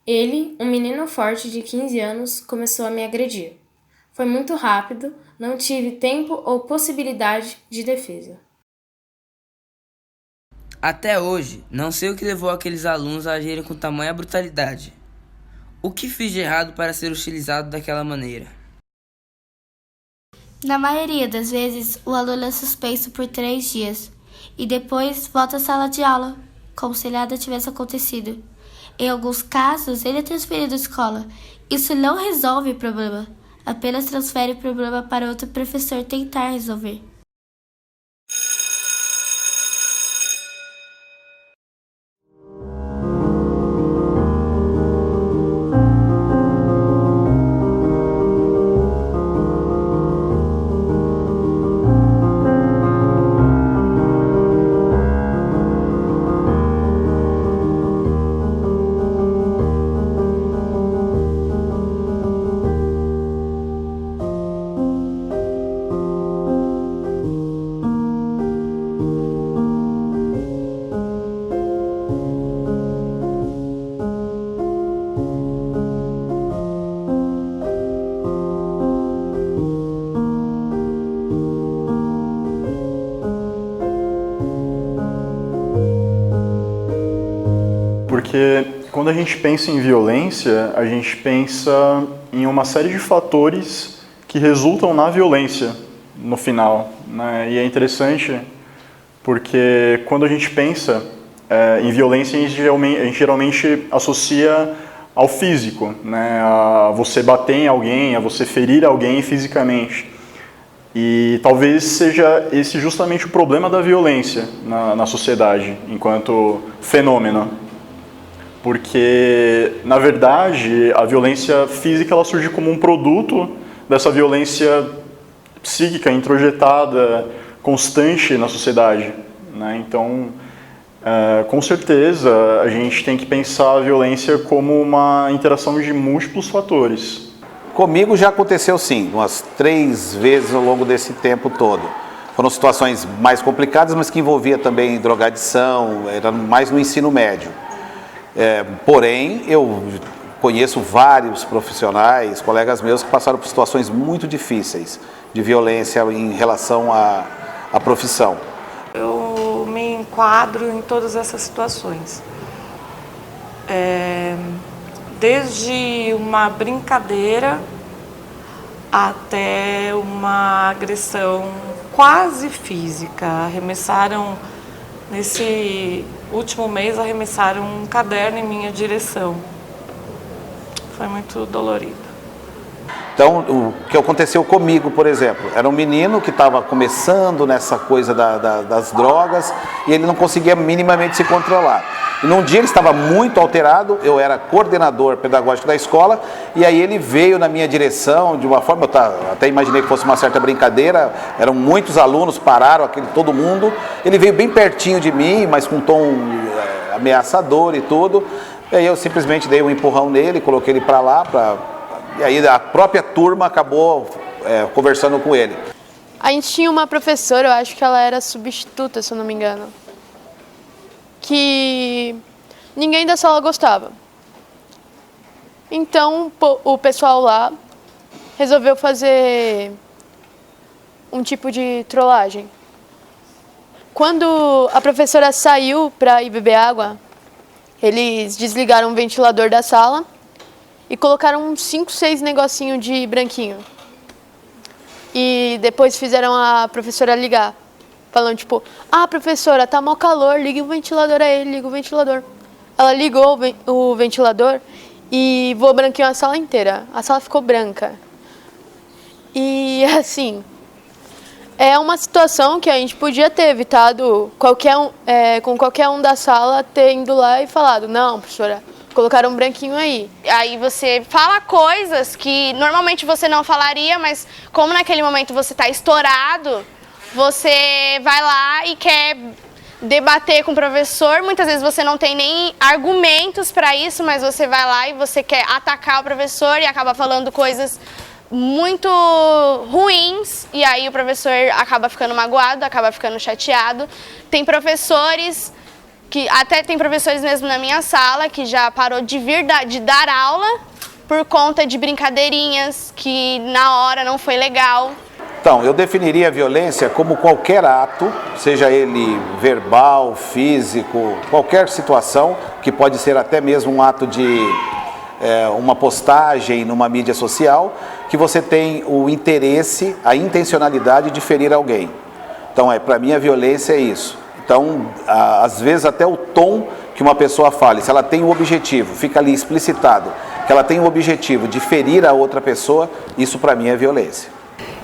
Ele, um menino forte de 15 anos, começou a me agredir. Foi muito rápido, não tive tempo ou possibilidade de defesa. Até hoje, não sei o que levou aqueles alunos a agirem com tamanha brutalidade. O que fiz de errado para ser hostilizado daquela maneira? Na maioria das vezes, o aluno é suspenso por 3 dias e depois volta à sala de aula, como se nada tivesse acontecido. Em alguns casos, ele é transferido da escola. Isso não resolve o problema, apenas transfere o problema para outro professor tentar resolver. Porque quando a gente pensa em violência, a gente pensa em uma série de fatores que resultam na violência no final, né? E é interessante porque quando a gente pensa em violência, a gente geralmente associa ao físico, né? A você bater em alguém, a você ferir alguém fisicamente. E talvez seja esse justamente o problema da violência na sociedade, enquanto fenômeno. Porque, na verdade, a violência física ela surge como um produto dessa violência psíquica, introjetada, constante na sociedade, né? Então, com certeza, a gente tem que pensar a violência como uma interação de múltiplos fatores. Comigo já aconteceu sim, umas 3 vezes ao longo desse tempo todo. Foram situações mais complicadas, mas que envolvia também drogadição, era mais no ensino médio. Porém, eu conheço vários profissionais, colegas meus que passaram por situações muito difíceis de violência em relação à profissão. Eu me enquadro em todas essas situações. Desde uma brincadeira até uma agressão quase física. Arremessaram, nesse último mês, arremessaram um caderno em minha direção. Foi muito dolorido. Então, o que aconteceu comigo, por exemplo, era um menino que estava começando nessa coisa das drogas e ele não conseguia minimamente se controlar. E num dia ele estava muito alterado, eu era coordenador pedagógico da escola, e aí ele veio na minha direção de uma forma, eu até imaginei que fosse uma certa brincadeira, eram muitos alunos, pararam, todo mundo, ele veio bem pertinho de mim, mas com um tom ameaçador e tudo, e aí eu simplesmente dei um empurrão nele, coloquei ele para lá, e aí a própria turma acabou conversando com ele. A gente tinha uma professora, eu acho que ela era substituta, se eu não me engano, que ninguém da sala gostava. Então o pessoal lá resolveu fazer um tipo de trollagem. Quando a professora saiu para ir beber água, eles desligaram o ventilador da sala e colocaram uns 5, 6 negocinhos de branquinho. E depois fizeram a professora ligar, falando tipo, professora, tá mó calor, ligue o ventilador aí, liga o ventilador. Ela ligou o ventilador e voou branquinho a sala inteira. A sala ficou branca. E assim, é uma situação que a gente podia ter evitado com qualquer um da sala ter ido lá e falado, não, professora, colocaram um branquinho aí. Aí você fala coisas que normalmente você não falaria, mas como naquele momento você está estourado, você vai lá e quer debater com o professor. Muitas vezes você não tem nem argumentos para isso, mas você vai lá e você quer atacar o professor e acaba falando coisas muito ruins, e aí o professor acaba ficando magoado, acaba ficando chateado. Tem professores que até tem professores mesmo na minha sala que já parou de de dar aula por conta de brincadeirinhas que na hora não foi legal. Então, eu definiria a violência como qualquer ato, seja ele verbal, físico, qualquer situação, que pode ser até mesmo um ato de uma postagem numa mídia social, que você tem o interesse, a intencionalidade de ferir alguém. Então, para mim, a violência é isso. Então, às vezes até o tom que uma pessoa fale, se ela tem o objetivo, fica ali explicitado, que ela tem o objetivo de ferir a outra pessoa, isso para mim é violência.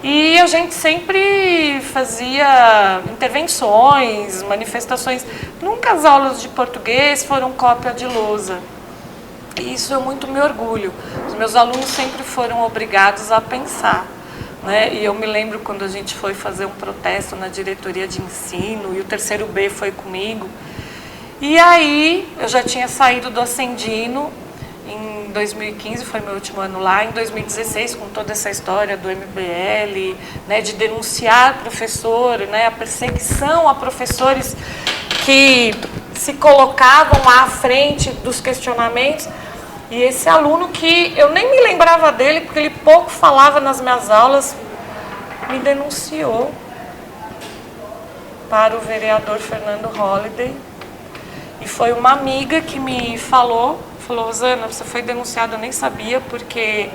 E a gente sempre fazia intervenções, manifestações. Nunca as aulas de português foram cópia de lousa. E isso eu muito me orgulho. Os meus alunos sempre foram obrigados a pensar. Né? E eu me lembro quando a gente foi fazer um protesto na diretoria de ensino e o terceiro B foi comigo. E aí eu já tinha saído do Ascendino em 2015, foi meu último ano lá. Em 2016, com toda essa história do MBL, né, de denunciar professor, né, a perseguição a professores que se colocavam à frente dos questionamentos. E esse aluno que eu nem me lembrava dele, porque ele pouco falava nas minhas aulas, me denunciou para o vereador Fernando Holliday. E foi uma amiga que me falou, Rosana, você foi denunciada, eu nem sabia, porque...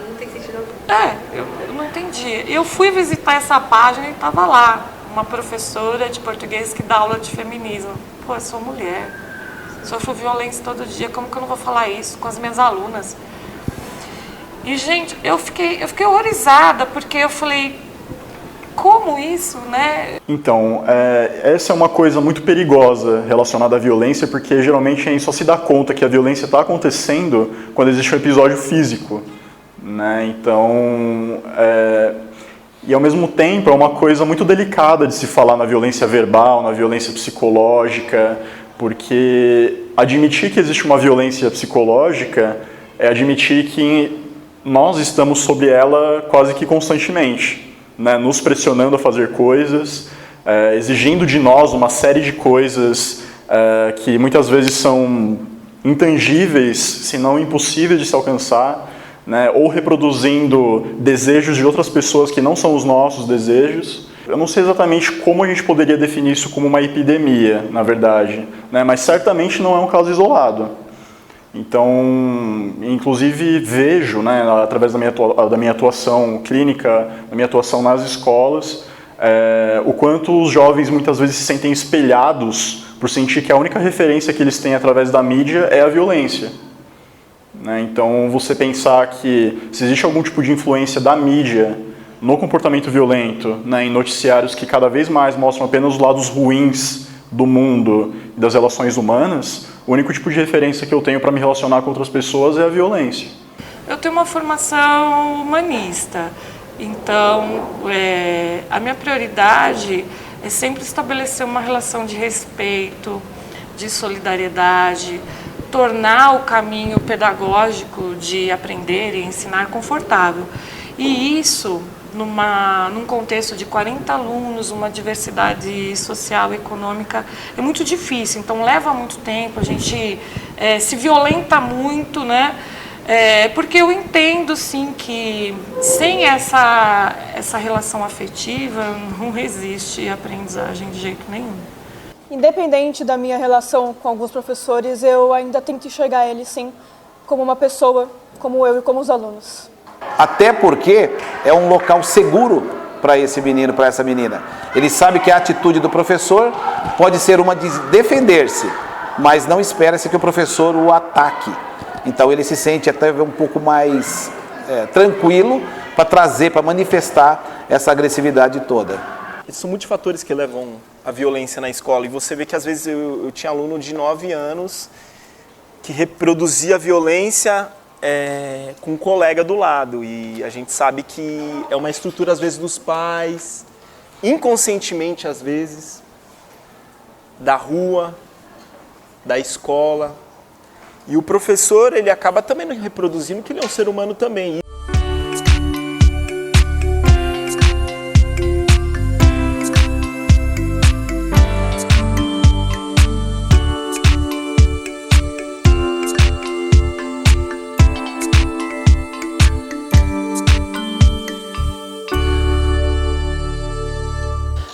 Não tem sentido algum. Eu não entendi. Eu fui visitar essa página e estava lá, uma professora de português que dá aula de feminismo. Pô, eu sou mulher. Sofro violência todo dia, como que eu não vou falar isso com as minhas alunas? E, gente, eu fiquei horrorizada, porque eu falei, como isso, né? Então, essa é uma coisa muito perigosa relacionada à violência, porque geralmente a gente só se dá conta que a violência está acontecendo quando existe um episódio físico, né? Então, e ao mesmo tempo é uma coisa muito delicada de se falar na violência verbal, na violência psicológica, porque admitir que existe uma violência psicológica é admitir que nós estamos sob ela quase que constantemente, né? Nos pressionando a fazer coisas, exigindo de nós uma série de coisas que muitas vezes são intangíveis, se não impossíveis de se alcançar, né? Ou reproduzindo desejos de outras pessoas que não são os nossos desejos. Eu não sei exatamente como a gente poderia definir isso como uma epidemia, na verdade, né? Mas certamente não é um caso isolado. Então, inclusive vejo, né, através da minha atuação clínica, da minha atuação nas escolas, o quanto os jovens muitas vezes se sentem espelhados por sentir que a única referência que eles têm através da mídia é a violência. Né? Então, você pensar que se existe algum tipo de influência da mídia no comportamento violento, né, em noticiários que cada vez mais mostram apenas os lados ruins do mundo e das relações humanas, o único tipo de referência que eu tenho para me relacionar com outras pessoas é a violência. Eu tenho uma formação humanista, então a minha prioridade é sempre estabelecer uma relação de respeito, de solidariedade, tornar o caminho pedagógico de aprender e ensinar confortável. E isso, num contexto de 40 alunos, uma diversidade social e econômica, é muito difícil. Então, leva muito tempo, a gente se violenta muito, né? Porque eu entendo, sim, que sem essa relação afetiva não existe aprendizagem de jeito nenhum. Independente da minha relação com alguns professores, eu ainda tento enxergar eles, sim, como uma pessoa, como eu e como os alunos. Até porque é um local seguro para esse menino, para essa menina. Ele sabe que a atitude do professor pode ser uma de defender-se, mas não espera-se que o professor o ataque. Então ele se sente até um pouco mais tranquilo para trazer, para manifestar essa agressividade toda. São muitos fatores que levam à violência na escola. E você vê que às vezes eu tinha aluno de 9 anos que reproduzia a violência com um colega do lado, e a gente sabe que é uma estrutura às vezes dos pais, inconscientemente às vezes, da rua, da escola, e o professor ele acaba também reproduzindo, que ele é um ser humano também.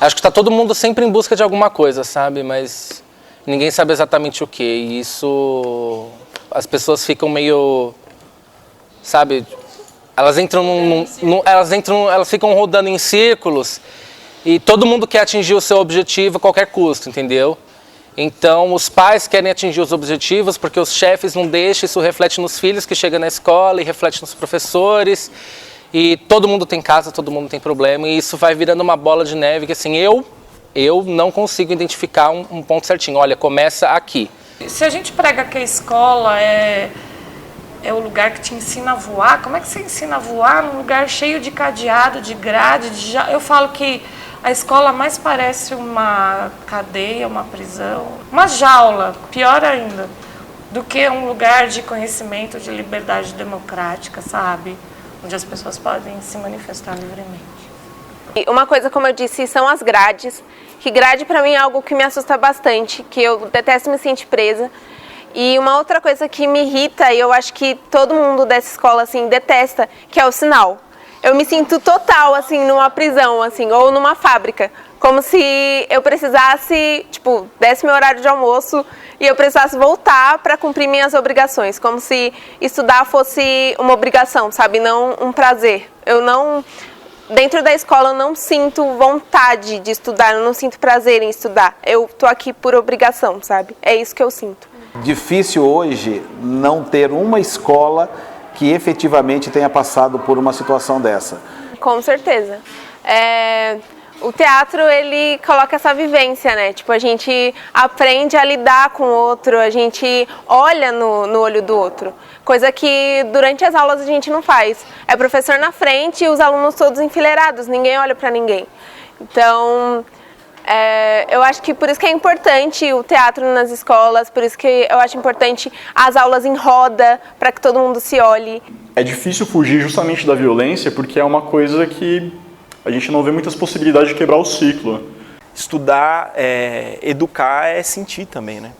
Acho que está todo mundo sempre em busca de alguma coisa, sabe? Mas ninguém sabe exatamente o que. E isso... As pessoas ficam meio... Sabe? Elas entram elas ficam rodando em círculos e todo mundo quer atingir o seu objetivo a qualquer custo, entendeu? Então, os pais querem atingir os objetivos porque os chefes não deixam, isso reflete nos filhos que chegam na escola e reflete nos professores. E todo mundo tem casa, todo mundo tem problema, e isso vai virando uma bola de neve que, assim, eu não consigo identificar um ponto certinho. Olha, começa aqui. Se a gente prega que a escola é o lugar que te ensina a voar, como é que você ensina a voar num lugar cheio de cadeado, de grade, eu falo que a escola mais parece uma cadeia, uma prisão, uma jaula, pior ainda, do que um lugar de conhecimento, de liberdade democrática, sabe? Onde as pessoas podem se manifestar livremente. Uma coisa, como eu disse, são as grades, que grade para mim é algo que me assusta bastante, que eu detesto me sentir presa. E uma outra coisa que me irrita, e eu acho que todo mundo dessa escola assim detesta, que é o sinal. Eu me sinto total assim numa prisão assim, ou numa fábrica, como se eu precisasse, tipo, desse meu horário de almoço e eu precisasse voltar para cumprir minhas obrigações, como se estudar fosse uma obrigação, sabe, não um prazer. Dentro da escola eu não sinto vontade de estudar, eu não sinto prazer em estudar. Eu tô aqui por obrigação, sabe? É isso que eu sinto. Difícil hoje não ter uma escola que efetivamente tenha passado por uma situação dessa. Com certeza. O teatro, ele coloca essa vivência, né? Tipo, a gente aprende a lidar com o outro, a gente olha no olho do outro. Coisa que durante as aulas a gente não faz. É professor na frente e os alunos todos enfileirados, ninguém olha pra ninguém. Então, eu acho que por isso que é importante o teatro nas escolas, por isso que eu acho importante as aulas em roda, para que todo mundo se olhe. É difícil fugir justamente da violência porque é uma coisa que a gente não vê muitas possibilidades de quebrar o ciclo. Estudar, educar é sentir também, né?